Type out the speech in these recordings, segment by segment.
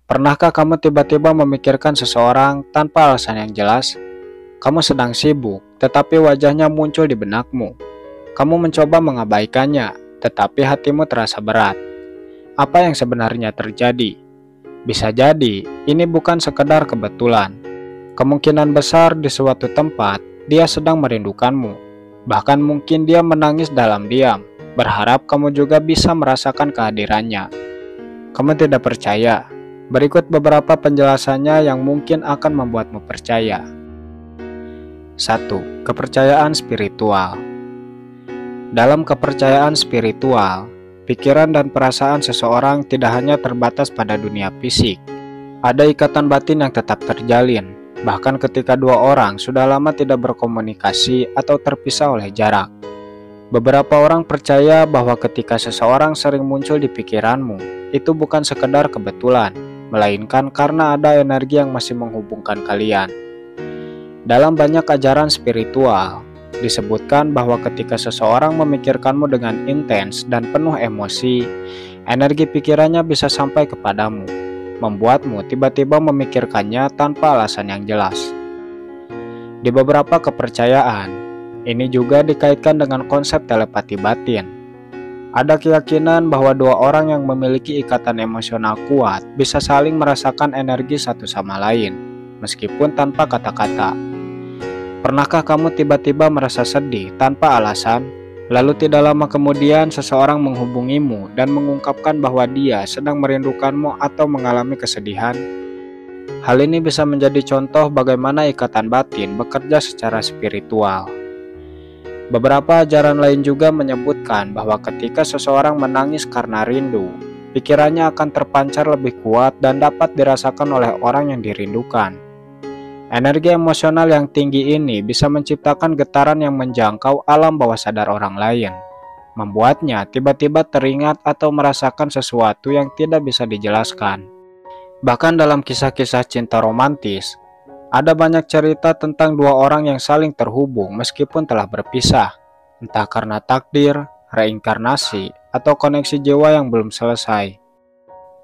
Pernahkah kamu tiba-tiba memikirkan seseorang tanpa alasan yang jelas? Kamu sedang sibuk, tetapi wajahnya muncul di benakmu. Kamu mencoba mengabaikannya, tetapi hatimu terasa berat. Apa yang sebenarnya terjadi? Bisa jadi, ini bukan sekedar kebetulan. Kemungkinan besar di suatu tempat, dia sedang merindukanmu. Bahkan mungkin dia menangis dalam diam, berharap kamu juga bisa merasakan kehadirannya. Kamu tidak percaya? Berikut beberapa penjelasannya yang mungkin akan membuatmu percaya. 1. Kepercayaan spiritual. Dalam kepercayaan spiritual, pikiran dan perasaan seseorang tidak hanya terbatas pada dunia fisik. Ada ikatan batin yang tetap terjalin, bahkan ketika dua orang sudah lama tidak berkomunikasi atau terpisah oleh jarak. Beberapa orang percaya bahwa ketika seseorang sering muncul di pikiranmu, itu bukan sekedar kebetulan, melainkan karena ada energi yang masih menghubungkan kalian. Dalam banyak ajaran spiritual, disebutkan bahwa ketika seseorang memikirkanmu dengan intens dan penuh emosi, energi pikirannya bisa sampai kepadamu, membuatmu tiba-tiba memikirkannya tanpa alasan yang jelas. Di beberapa kepercayaan, ini juga dikaitkan dengan konsep telepati batin. Ada keyakinan bahwa dua orang yang memiliki ikatan emosional kuat bisa saling merasakan energi satu sama lain, meskipun tanpa kata-kata. Pernahkah kamu tiba-tiba merasa sedih tanpa alasan, lalu tidak lama kemudian seseorang menghubungimu dan mengungkapkan bahwa dia sedang merindukanmu atau mengalami kesedihan? Hal ini bisa menjadi contoh bagaimana ikatan batin bekerja secara spiritual. Beberapa ajaran lain juga menyebutkan bahwa ketika seseorang menangis karena rindu, pikirannya akan terpancar lebih kuat dan dapat dirasakan oleh orang yang dirindukan. Energi emosional yang tinggi ini bisa menciptakan getaran yang menjangkau alam bawah sadar orang lain, membuatnya tiba-tiba teringat atau merasakan sesuatu yang tidak bisa dijelaskan. Bahkan dalam kisah-kisah cinta romantis, ada banyak cerita tentang dua orang yang saling terhubung meskipun telah berpisah, entah karena takdir, reinkarnasi, atau koneksi jiwa yang belum selesai.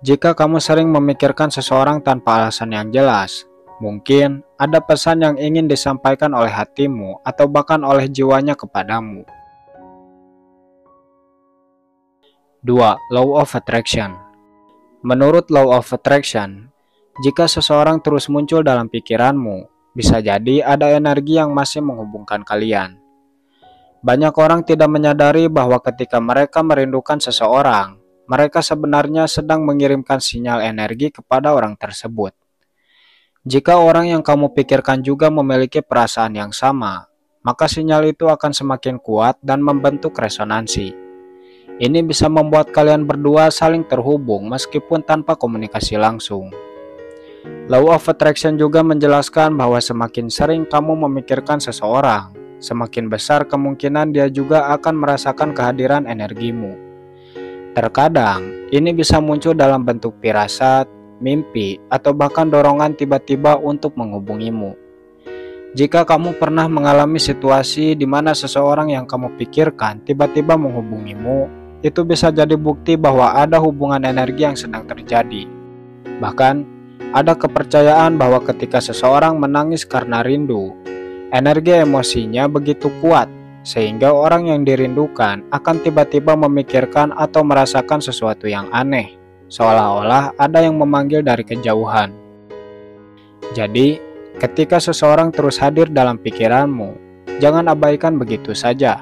Jika kamu sering memikirkan seseorang tanpa alasan yang jelas, mungkin ada pesan yang ingin disampaikan oleh hatimu atau bahkan oleh jiwanya kepadamu. 2. Law of Attraction. Menurut Law of Attraction, jika seseorang terus muncul dalam pikiranmu, bisa jadi ada energi yang masih menghubungkan kalian. Banyak orang tidak menyadari bahwa ketika mereka merindukan seseorang, mereka sebenarnya sedang mengirimkan sinyal energi kepada orang tersebut. Jika orang yang kamu pikirkan juga memiliki perasaan yang sama, maka sinyal itu akan semakin kuat dan membentuk resonansi. Ini bisa membuat kalian berdua saling terhubung meskipun tanpa komunikasi langsung. Law of Attraction juga menjelaskan bahwa semakin sering kamu memikirkan seseorang, semakin besar kemungkinan dia juga akan merasakan kehadiran energimu. Terkadang, ini bisa muncul dalam bentuk firasat, mimpi, atau bahkan dorongan tiba-tiba untuk menghubungimu. Jika kamu pernah mengalami situasi di mana seseorang yang kamu pikirkan tiba-tiba menghubungimu, itu bisa jadi bukti bahwa ada hubungan energi yang sedang terjadi. Bahkan, ada kepercayaan bahwa ketika seseorang menangis karena rindu, energi emosinya begitu kuat, sehingga orang yang dirindukan akan tiba-tiba memikirkan atau merasakan sesuatu yang aneh, seolah-olah ada yang memanggil dari kejauhan. Jadi, ketika seseorang terus hadir dalam pikiranmu, jangan abaikan begitu saja.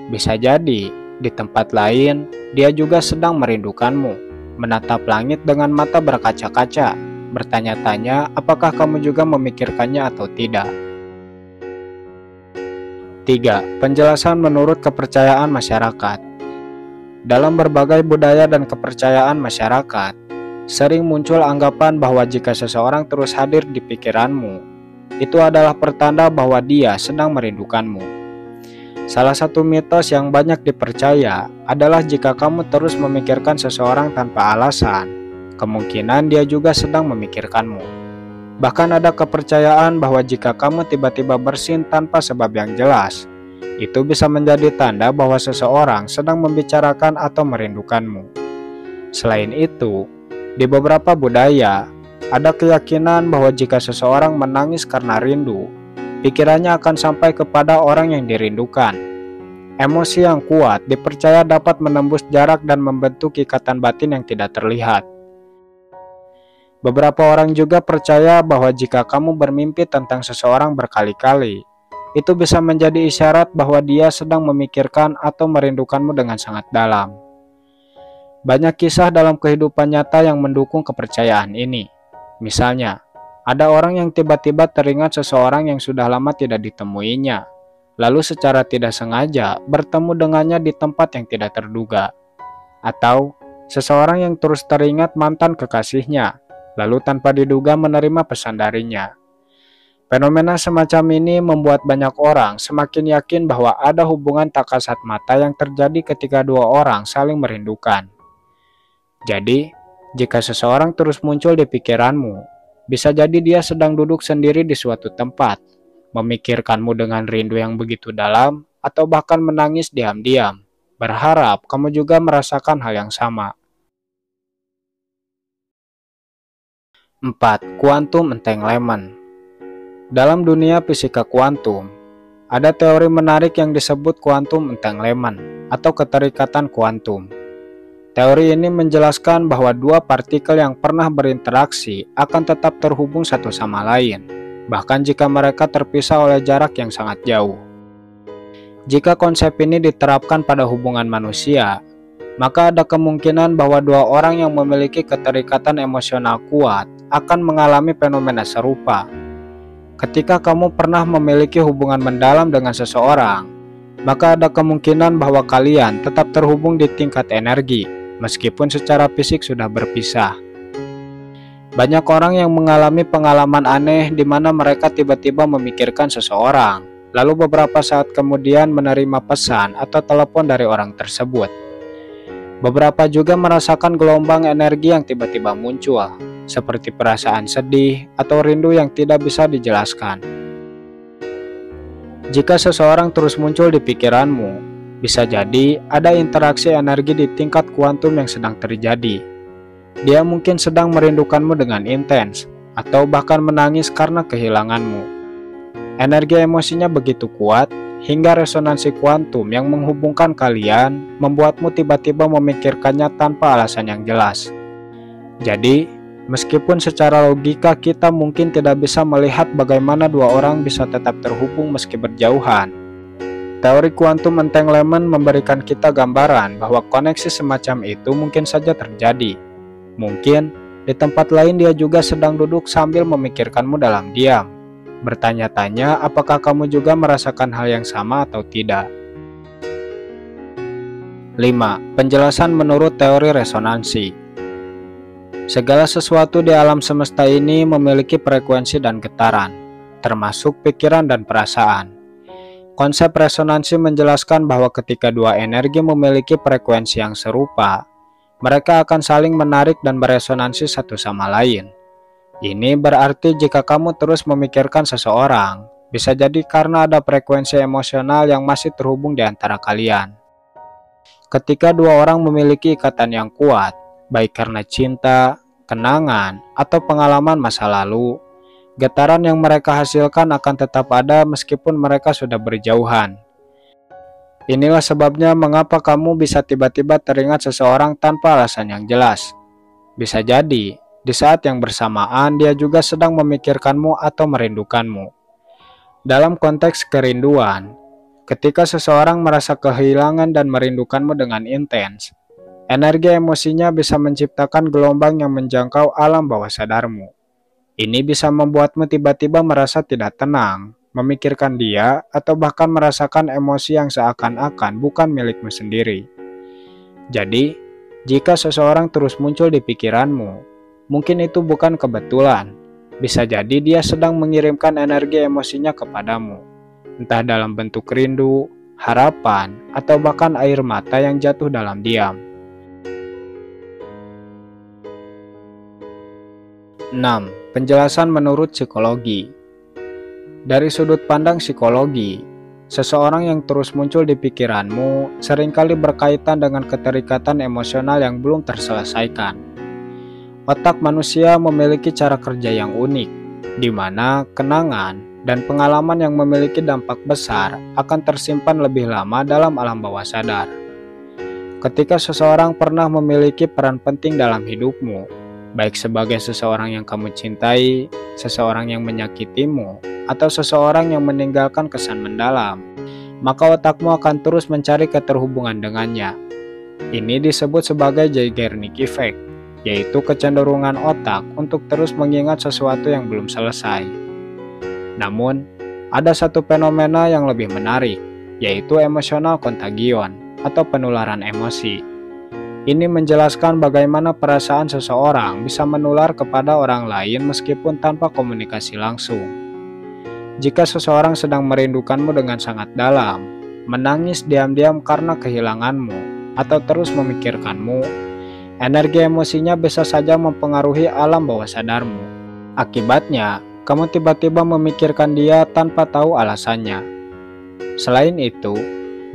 Bisa jadi, di tempat lain, dia juga sedang merindukanmu, menatap langit dengan mata berkaca-kaca, bertanya-tanya apakah kamu juga memikirkannya atau tidak. 3. Penjelasan menurut kepercayaan masyarakat. Dalam berbagai budaya dan kepercayaan masyarakat, sering muncul anggapan bahwa jika seseorang terus hadir di pikiranmu, itu adalah pertanda bahwa dia sedang merindukanmu. Salah satu mitos yang banyak dipercaya adalah jika kamu terus memikirkan seseorang tanpa alasan, kemungkinan dia juga sedang memikirkanmu. Bahkan ada kepercayaan bahwa jika kamu tiba-tiba bersin tanpa sebab yang jelas, itu bisa menjadi tanda bahwa seseorang sedang membicarakan atau merindukanmu. Selain itu, di beberapa budaya, Ada keyakinan bahwa jika seseorang menangis karena rindu, pikirannya akan sampai kepada orang yang dirindukan. Emosi yang kuat dipercaya dapat menembus jarak dan membentuk ikatan batin yang tidak terlihat. Beberapa orang juga percaya bahwa jika kamu bermimpi tentang seseorang berkali-kali, itu bisa menjadi isyarat bahwa dia sedang memikirkan atau merindukanmu dengan sangat dalam. Banyak kisah dalam kehidupan nyata yang mendukung kepercayaan ini. Misalnya, ada orang yang tiba-tiba teringat seseorang yang sudah lama tidak ditemuinya, lalu secara tidak sengaja bertemu dengannya di tempat yang tidak terduga. Atau, seseorang yang terus teringat mantan kekasihnya, lalu tanpa diduga menerima pesan darinya. Fenomena semacam ini membuat banyak orang semakin yakin bahwa ada hubungan tak kasat mata yang terjadi ketika dua orang saling merindukan. Jadi, jika seseorang terus muncul di pikiranmu, bisa jadi dia sedang duduk sendiri di suatu tempat, memikirkanmu dengan rindu yang begitu dalam, atau bahkan menangis diam-diam, berharap kamu juga merasakan hal yang sama. 4. Kuantum entanglement. Dalam dunia fisika kuantum, ada teori menarik yang disebut kuantum entanglement atau keterikatan kuantum. Teori ini menjelaskan bahwa dua partikel yang pernah berinteraksi akan tetap terhubung satu sama lain, bahkan jika mereka terpisah oleh jarak yang sangat jauh. Jika konsep ini diterapkan pada hubungan manusia, maka ada kemungkinan bahwa dua orang yang memiliki keterikatan emosional kuat akan mengalami fenomena serupa. Ketika kamu pernah memiliki hubungan mendalam dengan seseorang, maka ada kemungkinan bahwa kalian tetap terhubung di tingkat energi, meskipun secara fisik sudah berpisah. Banyak orang yang mengalami pengalaman aneh di mana mereka tiba-tiba memikirkan seseorang, lalu beberapa saat kemudian menerima pesan atau telepon dari orang tersebut. Beberapa juga merasakan gelombang energi yang tiba-tiba muncul, seperti perasaan sedih atau rindu yang tidak bisa dijelaskan. Jika seseorang terus muncul di pikiranmu, bisa jadi ada interaksi energi di tingkat kuantum yang sedang terjadi. Dia mungkin sedang merindukanmu dengan intens, atau bahkan menangis karena kehilanganmu. Energi emosinya begitu kuat, hingga resonansi kuantum yang menghubungkan kalian membuatmu tiba-tiba memikirkannya tanpa alasan yang jelas. Jadi, meskipun secara logika kita mungkin tidak bisa melihat bagaimana dua orang bisa tetap terhubung meski berjauhan, teori kuantum entanglement memberikan kita gambaran bahwa koneksi semacam itu mungkin saja terjadi. Mungkin di tempat lain dia juga sedang duduk sambil memikirkanmu dalam diam, bertanya-tanya apakah kamu juga merasakan hal yang sama atau tidak. 5. Penjelasan menurut teori resonansi. Segala sesuatu di alam semesta ini memiliki frekuensi dan getaran, termasuk pikiran dan perasaan. Konsep resonansi menjelaskan bahwa ketika dua energi memiliki frekuensi yang serupa, mereka akan saling menarik dan beresonansi satu sama lain. Ini berarti jika kamu terus memikirkan seseorang, bisa jadi karena ada frekuensi emosional yang masih terhubung di antara kalian. Ketika dua orang memiliki ikatan yang kuat, baik karena cinta, kenangan, atau pengalaman masa lalu, getaran yang mereka hasilkan akan tetap ada meskipun mereka sudah berjauhan. Inilah sebabnya mengapa kamu bisa tiba-tiba teringat seseorang tanpa alasan yang jelas. Bisa jadi, di saat yang bersamaan dia juga sedang memikirkanmu atau merindukanmu. Dalam konteks kerinduan, ketika seseorang merasa kehilangan dan merindukanmu dengan intens, energi emosinya bisa menciptakan gelombang yang menjangkau alam bawah sadarmu. Ini bisa membuatmu tiba-tiba merasa tidak tenang, memikirkan dia, atau bahkan merasakan emosi yang seakan-akan bukan milikmu sendiri. Jadi, jika seseorang terus muncul di pikiranmu, mungkin itu bukan kebetulan. Bisa jadi dia sedang mengirimkan energi emosinya kepadamu, entah dalam bentuk rindu, harapan, atau bahkan air mata yang jatuh dalam diam. 6. Penjelasan menurut psikologi. Dari sudut pandang psikologi, seseorang yang terus muncul di pikiranmu seringkali berkaitan dengan keterikatan emosional yang belum terselesaikan. Otak manusia memiliki cara kerja yang unik, di mana kenangan dan pengalaman yang memiliki dampak besar akan tersimpan lebih lama dalam alam bawah sadar. Ketika seseorang pernah memiliki peran penting dalam hidupmu, baik sebagai seseorang yang kamu cintai, seseorang yang menyakitimu, atau seseorang yang meninggalkan kesan mendalam, maka otakmu akan terus mencari keterhubungan dengannya. Ini disebut sebagai Zeigarnik Effect, yaitu kecenderungan otak untuk terus mengingat sesuatu yang belum selesai. Namun, ada satu fenomena yang lebih menarik, yaitu emosional contagion atau penularan emosi. Ini menjelaskan bagaimana perasaan seseorang bisa menular kepada orang lain meskipun tanpa komunikasi langsung. Jika seseorang sedang merindukanmu dengan sangat dalam, menangis diam-diam karena kehilanganmu, atau terus memikirkanmu, energi emosinya bisa saja mempengaruhi alam bawah sadarmu. Akibatnya, kamu tiba-tiba memikirkan dia tanpa tahu alasannya. Selain itu,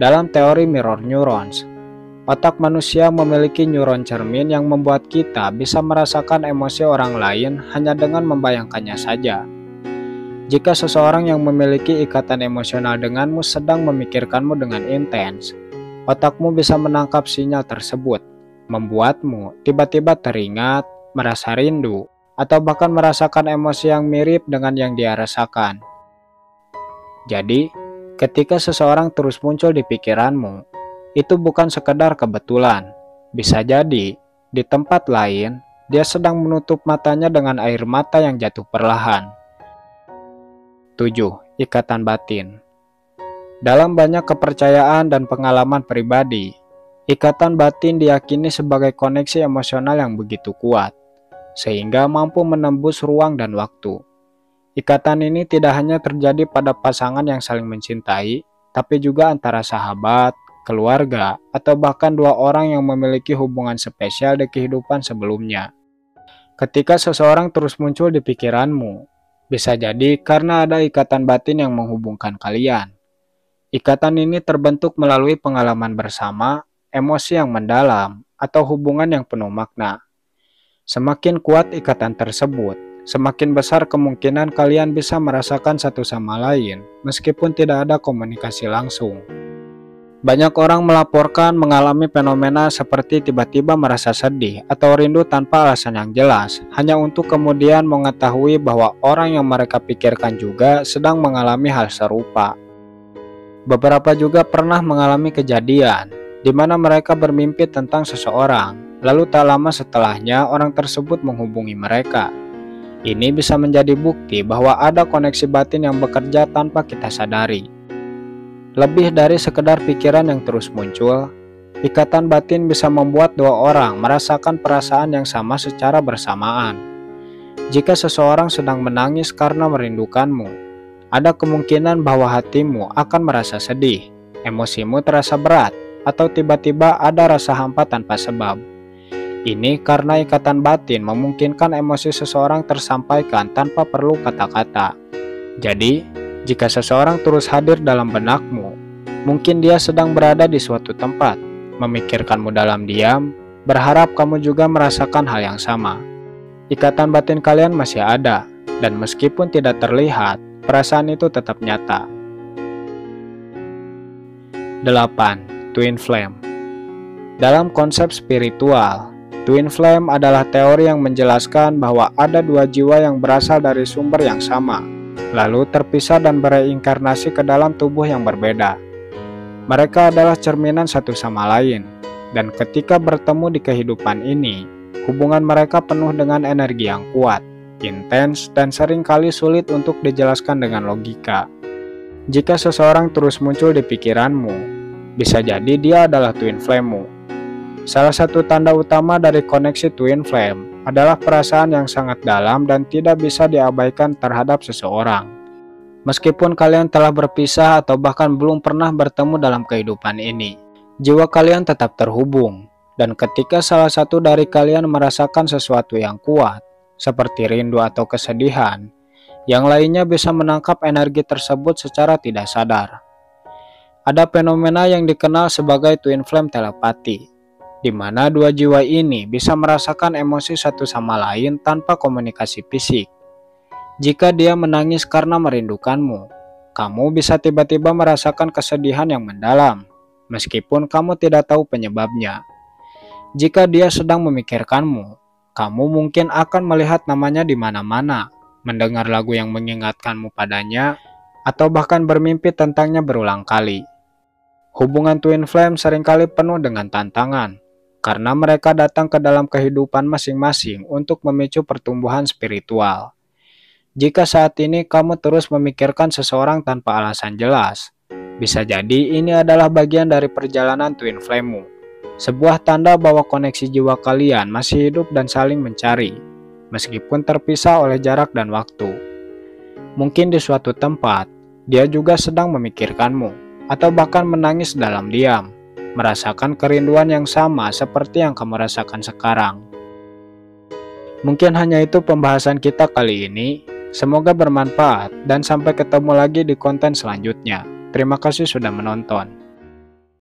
dalam teori mirror neurons, otak manusia memiliki neuron cermin yang membuat kita bisa merasakan emosi orang lain hanya dengan membayangkannya saja. Jika seseorang yang memiliki ikatan emosional denganmu sedang memikirkanmu dengan intens, otakmu bisa menangkap sinyal tersebut, membuatmu tiba-tiba teringat, merasa rindu, atau bahkan merasakan emosi yang mirip dengan yang dia rasakan. Jadi, ketika seseorang terus muncul di pikiranmu, itu bukan sekedar kebetulan. Bisa jadi, di tempat lain, dia sedang menutup matanya dengan air mata yang jatuh perlahan. 7. Ikatan batin. Dalam banyak kepercayaan dan pengalaman pribadi, ikatan batin diyakini sebagai koneksi emosional yang begitu kuat, sehingga mampu menembus ruang dan waktu. Ikatan ini tidak hanya terjadi pada pasangan yang saling mencintai, tapi juga antara sahabat, keluarga, atau bahkan dua orang yang memiliki hubungan spesial di kehidupan sebelumnya. Ketika seseorang terus muncul di pikiranmu, bisa jadi karena ada ikatan batin yang menghubungkan kalian. Ikatan ini terbentuk melalui pengalaman bersama, emosi yang mendalam, atau hubungan yang penuh makna. Semakin kuat ikatan tersebut, semakin besar kemungkinan kalian bisa merasakan satu sama lain, meskipun tidak ada komunikasi langsung. Banyak orang melaporkan mengalami fenomena seperti tiba-tiba merasa sedih atau rindu tanpa alasan yang jelas, hanya untuk kemudian mengetahui bahwa orang yang mereka pikirkan juga sedang mengalami hal serupa. Beberapa juga pernah mengalami kejadian di mana mereka bermimpi tentang seseorang, lalu tak lama setelahnya orang tersebut menghubungi mereka. Ini bisa menjadi bukti bahwa ada koneksi batin yang bekerja tanpa kita sadari. Lebih dari sekedar pikiran yang terus muncul, ikatan batin bisa membuat dua orang merasakan perasaan yang sama secara bersamaan. Jika seseorang sedang menangis karena merindukanmu, ada kemungkinan bahwa hatimu akan merasa sedih, emosimu terasa berat, atau tiba-tiba ada rasa hampa tanpa sebab. Ini karena ikatan batin memungkinkan emosi seseorang tersampaikan tanpa perlu kata-kata. Jadi, jika seseorang terus hadir dalam benakmu, mungkin dia sedang berada di suatu tempat, memikirkanmu dalam diam, berharap kamu juga merasakan hal yang sama. Ikatan batin kalian masih ada, dan meskipun tidak terlihat, perasaan itu tetap nyata. 8. Twin Flame. Dalam konsep spiritual, Twin Flame adalah teori yang menjelaskan bahwa ada dua jiwa yang berasal dari sumber yang sama, lalu terpisah dan bereinkarnasi ke dalam tubuh yang berbeda. Mereka adalah cerminan satu sama lain, dan ketika bertemu di kehidupan ini, hubungan mereka penuh dengan energi yang kuat, intens, dan seringkali sulit untuk dijelaskan dengan logika. Jika seseorang terus muncul di pikiranmu, bisa jadi dia adalah twin flame-mu. Salah satu tanda utama dari koneksi twin flame adalah perasaan yang sangat dalam dan tidak bisa diabaikan terhadap seseorang. Meskipun kalian telah berpisah atau bahkan belum pernah bertemu dalam kehidupan ini, jiwa kalian tetap terhubung. Dan ketika salah satu dari kalian merasakan sesuatu yang kuat, seperti rindu atau kesedihan, yang lainnya bisa menangkap energi tersebut secara tidak sadar. Ada fenomena yang dikenal sebagai twin flame telepati, di mana dua jiwa ini bisa merasakan emosi satu sama lain tanpa komunikasi fisik. Jika dia menangis karena merindukanmu, kamu bisa tiba-tiba merasakan kesedihan yang mendalam, meskipun kamu tidak tahu penyebabnya. Jika dia sedang memikirkanmu, kamu mungkin akan melihat namanya di mana-mana, mendengar lagu yang mengingatkanmu padanya, atau bahkan bermimpi tentangnya berulang kali. Hubungan twin flame seringkali penuh dengan tantangan, karena mereka datang ke dalam kehidupan masing-masing untuk memicu pertumbuhan spiritual. Jika saat ini kamu terus memikirkan seseorang tanpa alasan jelas, bisa jadi ini adalah bagian dari perjalanan twin flame-mu. Sebuah tanda bahwa koneksi jiwa kalian masih hidup dan saling mencari, meskipun terpisah oleh jarak dan waktu. Mungkin di suatu tempat, dia juga sedang memikirkanmu, atau bahkan menangis dalam diam, merasakan kerinduan yang sama seperti yang kamu rasakan sekarang. Mungkin hanya itu pembahasan kita kali ini. Semoga bermanfaat dan sampai ketemu lagi di konten selanjutnya. Terima kasih sudah menonton.